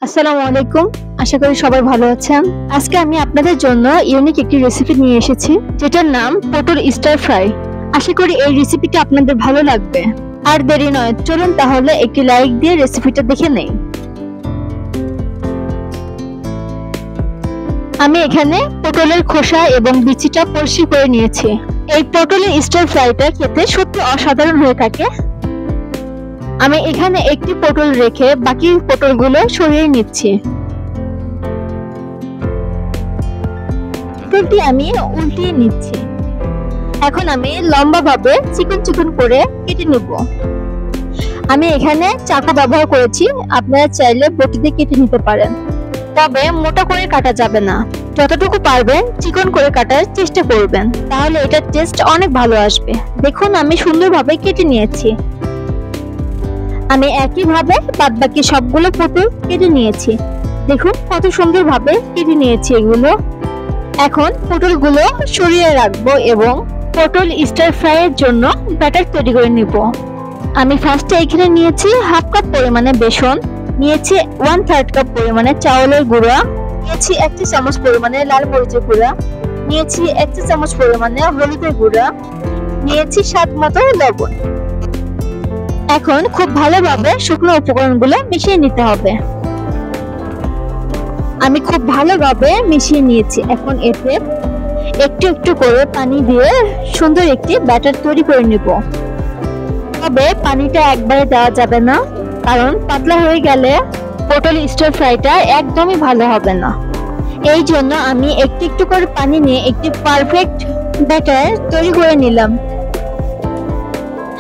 আসসালামু আলাইকুম। আশা করি সবাই ভালো আছেন। আজকে আমি আপনাদের জন্য ইউনিক একটি রেসিপি নিয়ে এসেছি, যেটার নাম পটল স্টার ফ্রাই। আশা করি এই রেসিপিটা আপনাদের ভালো লাগবে। আর দেরি নয়, চলুন তাহলে একটি লাইক দিয়ে রেসিপিটা দেখে নেই। আমি এখানে পটলের খোসা এবং বিচিটা পরিষ্কার করে নিয়েছি। এই পটলের স্টার ফ্রাইটা খেতে সত্যি অসাধারণ হয়ে থাকে। আমি এখানে একটি পটল রেখে বাকি পটলগুলো সরিয়ে নিচ্ছি। পটলটি আমি উল্টিয়ে নিচ্ছি। এখন আমি লম্বাভাবে চিকন চিকন করে কেটে নেব। আমি এখানে চাকু ব্যবহার করেছি, আপনারা চাইলে বটি দিয়ে কেটে নিতে পারেন, তবে মোটা করে কাটা যাবে না। যতটুকু পারবেন চিকন করে কাটার চেষ্টা করবেন, তাহলে এটার টেস্ট অনেক ভালো আসবে। দেখুন আমি সুন্দরভাবে কেটে নিয়েছি। আমি একইভাবে বাদবাকি সবগুলো পটল কেটে নিয়েছি। দেখুন কত সুন্দরভাবে কেটে নিয়েছি এগুলো। এখন পটলগুলো সরিয়ে রাখবো এবং পটল স্টার ফ্রাই এর জন্য ব্যাটার তৈরি করে নিব। আমি ফার্স্টে এখানে নিয়েছি হাফ কাপ পরিমাণে বেসন, নিয়েছি 1/3 কাপ পরিমাণে চাউলের গুঁড়া, নিয়েছি 1 চা চামচ পরিমাণে লাল মরিচের গুঁড়া, নিয়েছি 1 চা চামচ পরিমাণে হলুদের গুঁড়া, নিয়েছি স্বাদ মতো লবণ। এখন খুব ভালোভাবে শুকনো উপকরণগুলো মিশিয়ে নিতে হবে। আমি খুব ভালোভাবে মিশিয়ে নিয়েছি। এখন এতে একটু একটু করে পানি দিয়ে সুন্দর একটি ব্যাটার তৈরি করে নিব। তবে পানিটা একবারে দেওয়া যাবে না, কারণ পাতলা হয়ে গেলে পটল স্টার ফ্রাইটা একদমই ভালো হবে না। এই জন্য আমি একটু একটু করে পানি নিয়ে একটি পারফেক্ট ব্যাটার তৈরি করে নিলাম।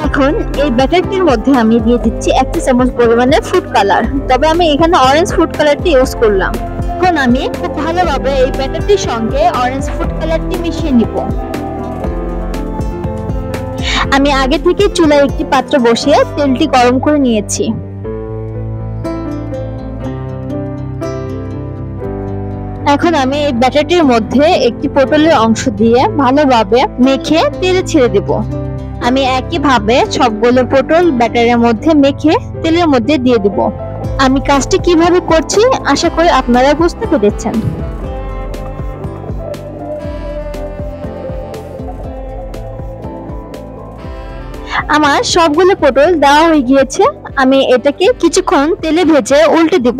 এখন এই ব্যাটারটির মধ্যে আমি দিয়ে দিচ্ছি 1 চা চামচ পরিমাণে ফুড কালার, তবে আমি এখানে অরেঞ্জ ফুড কালারটি ইউজ করলাম। এখন আমি খুব ভালোভাবে এই ব্যাটারটির সঙ্গে অরেঞ্জ ফুড কালারটি মিশিয়ে নিব। আমি আগে থেকে চুলায় একটি পাত্র বসিয়ে তেলটি গরম করে নিয়েছি। এখন আমি এই ব্যাটারটির মধ্যে একটি পটলের অংশ দিয়ে ভালোভাবে মেখে তেলে ছেড়ে দেব। আমি একইভাবে সবগুলো পটল ব্যাটারের মধ্যে মেখে তেলের মধ্যে দিয়ে দেব। আমি কাজটি কিভাবে করছি আশা করি আপনারা বুঝতে পেরেছেন। আমার সবগুলো পটল দেওয়া হয়ে গিয়েছে। আমি এটাকে কিছুক্ষণ তেলে ভেজে উল্টে দিব।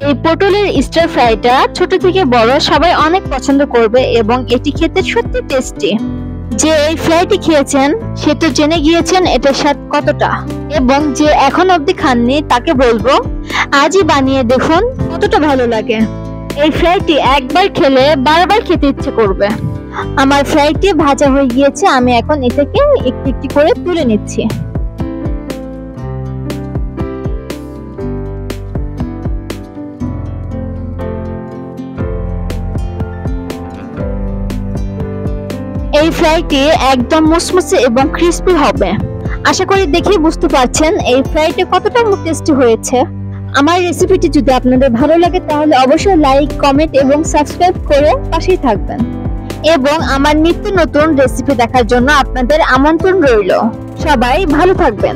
এই পটলের স্টার ফ্রাইটা ছোট থেকে বড় সবাই অনেক পছন্দ করবে এবং এটি খেতে সত্যি টেস্টি। যে এই ফ্রাইটি খেয়েছেন সে তো জেনে গিয়েছেন এটার স্বাদ কতটা, এবং যে এখন অবধি খাননি তাকে বলবো আজই বানিয়ে দেখুন কতটা ভালো লাগে। এই ফ্রাইটি একবার খেলে বারবার খেতে ইচ্ছে করবে। আমার ফ্রাইটি ভাজা হয়ে গিয়েছে। আমি এখন এটাকে একটু একটু করে তুলে নিচ্ছি। এই ফ্রাইটি একদম মুসমুসে এবং ক্রিস্পি হবে। আশা করি দেখেই বুঝতে পারছেন এই ফ্রাইটি কতটা টেস্টি হয়েছে। আমার রেসিপিটি যদি আপনাদের ভালো লাগে তাহলে অবশ্যই লাইক, কমেন্ট এবং সাবস্ক্রাইব করে পাশেই থাকবেন, এবং আমার নিত্য নতুন রেসিপি দেখার জন্য আপনাদের আমন্ত্রণ রইল। সবাই ভালো থাকবেন।